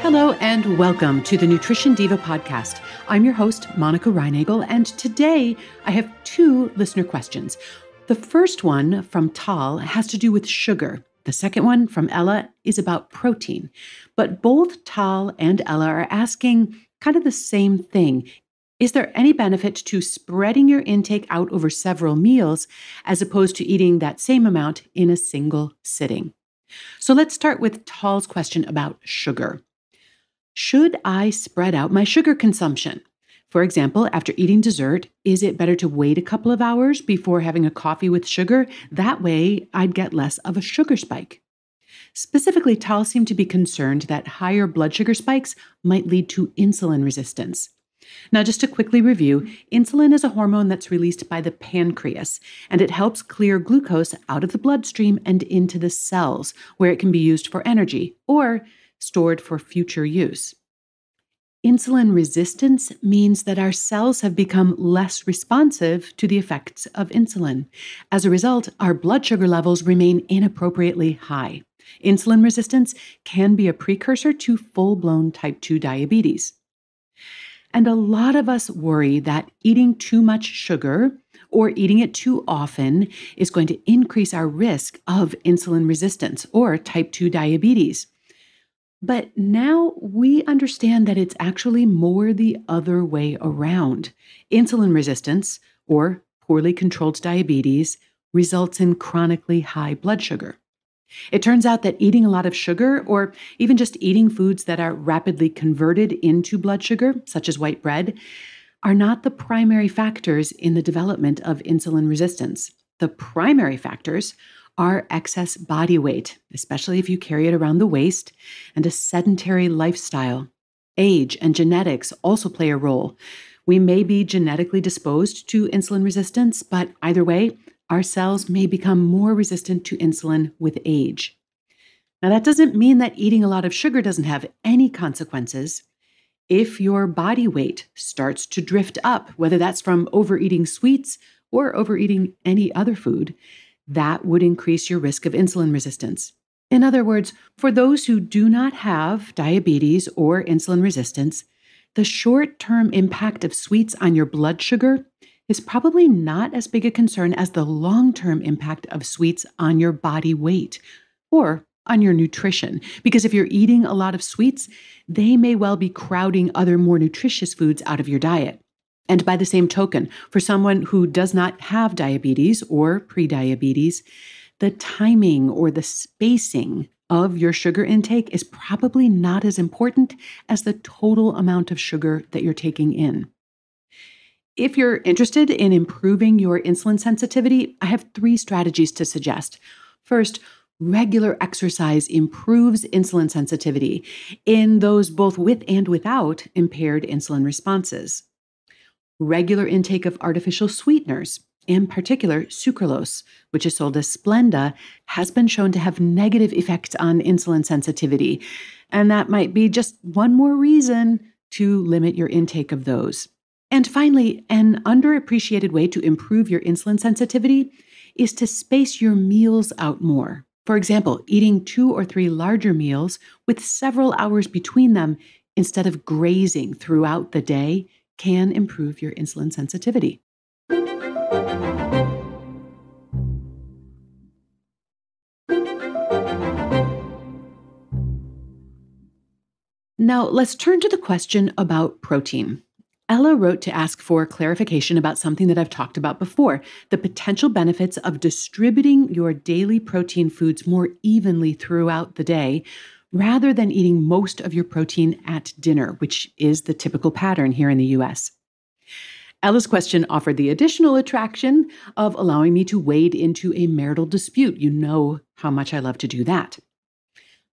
Hello and welcome to the Nutrition Diva podcast. I'm your host, Monica Reinagel, and today I have two listener questions. The first one from Tal has to do with sugar. The second one from Ella is about protein. But both Tal and Ella are asking kind of the same thing. Is there any benefit to spreading your intake out over several meals as opposed to eating that same amount in a single sitting? So let's start with Tal's question about sugar. Should I spread out my sugar consumption? For example, after eating dessert, is it better to wait a couple of hours before having a coffee with sugar? That way, I'd get less of a sugar spike. Specifically, Tal seemed to be concerned that higher blood sugar spikes might lead to insulin resistance. Now, just to quickly review, insulin is a hormone that's released by the pancreas, and it helps clear glucose out of the bloodstream and into the cells, where it can be used for energy or stored for future use. Insulin resistance means that our cells have become less responsive to the effects of insulin. As a result, our blood sugar levels remain inappropriately high. Insulin resistance can be a precursor to full-blown type 2 diabetes. And a lot of us worry that eating too much sugar or eating it too often is going to increase our risk of insulin resistance or type 2 diabetes. But now we understand that it's actually more the other way around. Insulin resistance, or poorly controlled diabetes, results in chronically high blood sugar. It turns out that eating a lot of sugar, or even just eating foods that are rapidly converted into blood sugar, such as white bread, are not the primary factors in the development of insulin resistance. The primary factors are excess body weight, especially if you carry it around the waist, and a sedentary lifestyle. Age and genetics also play a role. We may be genetically disposed to insulin resistance, but either way, our cells may become more resistant to insulin with age. Now, that doesn't mean that eating a lot of sugar doesn't have any consequences. If your body weight starts to drift up, whether that's from overeating sweets or overeating any other food, that would increase your risk of insulin resistance. In other words, for those who do not have diabetes or insulin resistance, the short-term impact of sweets on your blood sugar is probably not as big a concern as the long-term impact of sweets on your body weight or on your nutrition. Because if you're eating a lot of sweets, they may well be crowding other more nutritious foods out of your diet. And by the same token, for someone who does not have diabetes or prediabetes, the timing or the spacing of your sugar intake is probably not as important as the total amount of sugar that you're taking in. If you're interested in improving your insulin sensitivity, I have 3 strategies to suggest. First, regular exercise improves insulin sensitivity in those both with and without impaired insulin responses. Regular intake of artificial sweeteners, in particular sucralose, which is sold as Splenda, has been shown to have negative effects on insulin sensitivity. And that might be just one more reason to limit your intake of those. And finally, an underappreciated way to improve your insulin sensitivity is to space your meals out more. For example, eating 2 or 3 larger meals with several hours between them instead of grazing throughout the day can improve your insulin sensitivity. Now, let's turn to the question about protein. Ella wrote to ask for clarification about something that I've talked about before, the potential benefits of distributing your daily protein foods more evenly throughout the day, rather than eating most of your protein at dinner, which is the typical pattern here in the U.S. Ella's question offered the additional attraction of allowing me to wade into a marital dispute. You know how much I love to do that.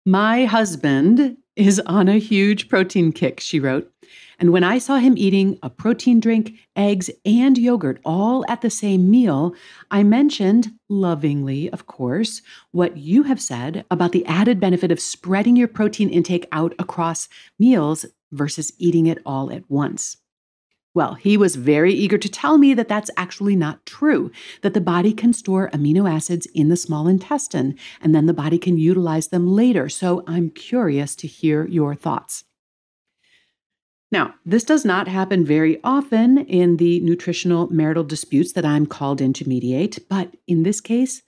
My husband is on a huge protein kick, she wrote. And when I saw him eating a protein drink, eggs, and yogurt all at the same meal, I mentioned, lovingly, of course, what you have said about the added benefit of spreading your protein intake out across meals versus eating it all at once. Well, he was very eager to tell me that that's actually not true, that the body can store amino acids in the small intestine, and then the body can utilize them later. So I'm curious to hear your thoughts. Now, this does not happen very often in the nutritional marital disputes that I'm called in to mediate, but in this case,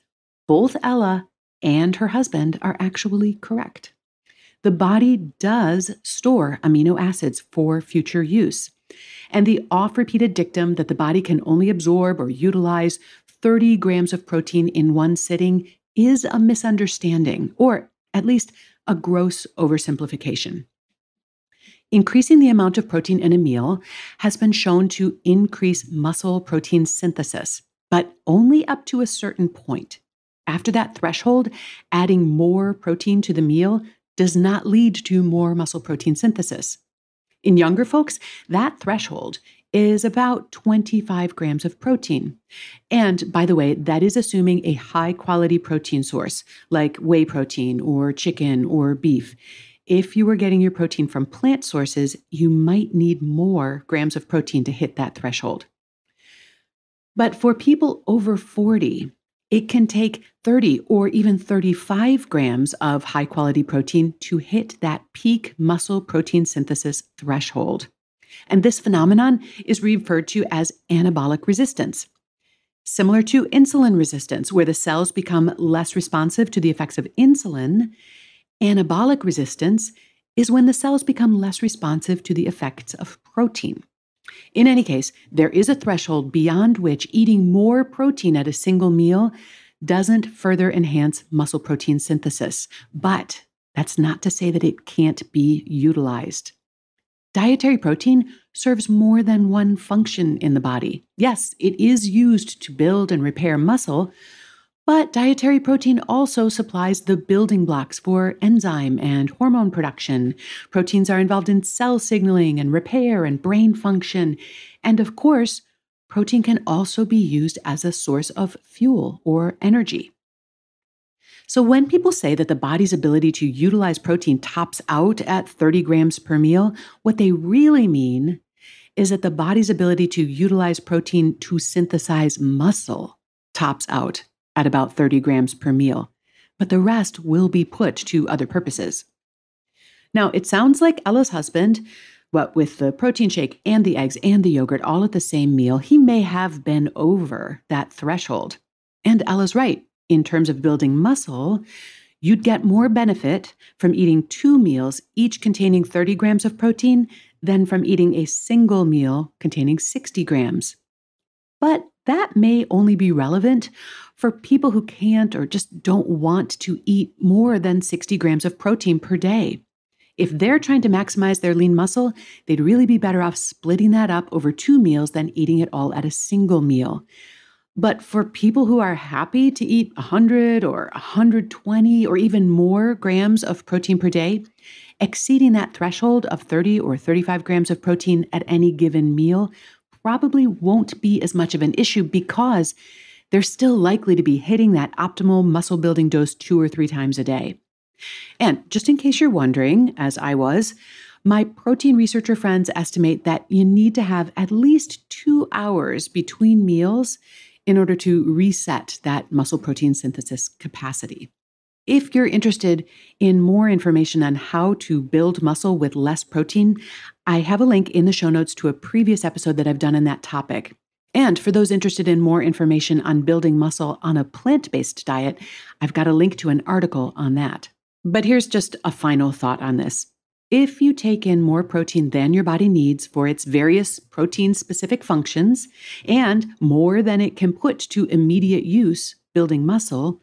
both Ella and her husband are actually correct. The body does store amino acids for future use. And the oft-repeated dictum that the body can only absorb or utilize 30 grams of protein in one sitting is a misunderstanding, or at least a gross oversimplification. Increasing the amount of protein in a meal has been shown to increase muscle protein synthesis, but only up to a certain point. After that threshold, adding more protein to the meal does not lead to more muscle protein synthesis. In younger folks, that threshold is about 25 grams of protein. And by the way, that is assuming a high-quality protein source like whey protein or chicken or beef. If you were getting your protein from plant sources, you might need more grams of protein to hit that threshold. But for people over 40, it can take 30 or even 35 grams of high-quality protein to hit that peak muscle protein synthesis threshold. And this phenomenon is referred to as anabolic resistance. Similar to insulin resistance, where the cells become less responsive to the effects of insulin, anabolic resistance is when the cells become less responsive to the effects of protein. In any case, there is a threshold beyond which eating more protein at a single meal doesn't further enhance muscle protein synthesis, but that's not to say that it can't be utilized. Dietary protein serves more than one function in the body. Yes, it is used to build and repair muscle, but dietary protein also supplies the building blocks for enzyme and hormone production. Proteins are involved in cell signaling and repair and brain function. And of course, protein can also be used as a source of fuel or energy. So when people say that the body's ability to utilize protein tops out at 30 grams per meal, what they really mean is that the body's ability to utilize protein to synthesize muscle tops out at about 30 grams per meal, but the rest will be put to other purposes. Now, it sounds like Ella's husband, what with the protein shake and the eggs and the yogurt all at the same meal, he may have been over that threshold. And Ella's right. In terms of building muscle, you'd get more benefit from eating 2 meals, each containing 30 grams of protein, than from eating a single meal containing 60 grams. But that may only be relevant for people who can't or just don't want to eat more than 60 grams of protein per day. If they're trying to maximize their lean muscle, they'd really be better off splitting that up over 2 meals than eating it all at a single meal. But for people who are happy to eat 100 or 120 or even more grams of protein per day, exceeding that threshold of 30 or 35 grams of protein at any given meal probably won't be as much of an issue because they're still likely to be hitting that optimal muscle building dose 2 or 3 times a day. And just in case you're wondering, as I was, my protein researcher friends estimate that you need to have at least 2 hours between meals in order to reset that muscle protein synthesis capacity. If you're interested in more information on how to build muscle with less protein, I have a link in the show notes to a previous episode that I've done on that topic. And for those interested in more information on building muscle on a plant-based diet, I've got a link to an article on that. But here's just a final thought on this. If you take in more protein than your body needs for its various protein-specific functions, and more than it can put to immediate use building muscle,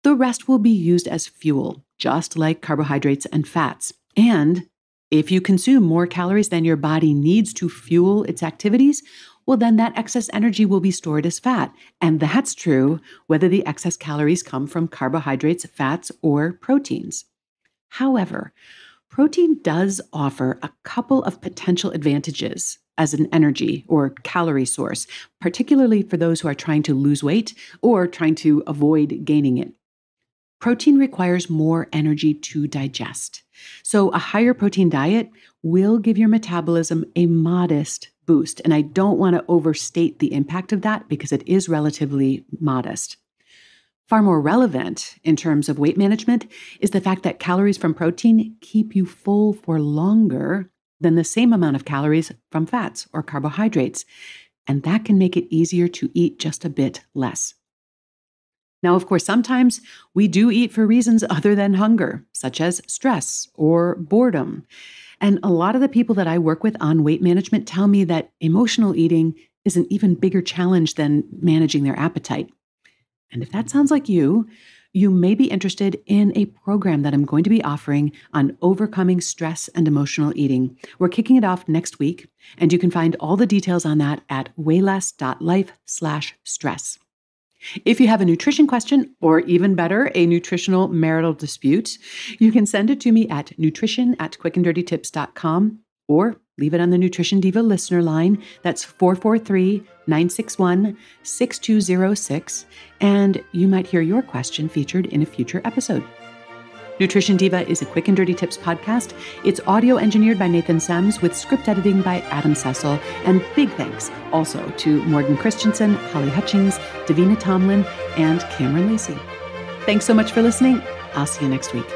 the rest will be used as fuel, just like carbohydrates and fats. And if you consume more calories than your body needs to fuel its activities, well, then that excess energy will be stored as fat. And that's true whether the excess calories come from carbohydrates, fats, or proteins. However, protein does offer a couple of potential advantages as an energy or calorie source, particularly for those who are trying to lose weight or trying to avoid gaining it. protein requires more energy to digest. So a higher protein diet will give your metabolism a modest boost. And I don't want to overstate the impact of that because it is relatively modest. Far more relevant in terms of weight management is the fact that calories from protein keep you full for longer than the same amount of calories from fats or carbohydrates. And that can make it easier to eat just a bit less. Now, of course, sometimes we do eat for reasons other than hunger, such as stress or boredom. And a lot of the people that I work with on weight management tell me that emotional eating is an even bigger challenge than managing their appetite. And if that sounds like you may be interested in a program that I'm going to be offering on overcoming stress and emotional eating. We're kicking it off next week, and you can find all the details on that at wayless.life/stress. If you have a nutrition question, or even better, a nutritional marital dispute, you can send it to me at nutrition@quickanddirtytips.com or leave it on the Nutrition Diva listener line. That's 443-961-6206, and you might hear your question featured in a future episode. Nutrition Diva is a Quick and Dirty Tips podcast. It's audio engineered by Nathan Sams with script editing by Adam Cecil. And big thanks also to Morgan Christensen, Holly Hutchings, Davina Tomlin, and Cameron Lacey. Thanks so much for listening. I'll see you next week.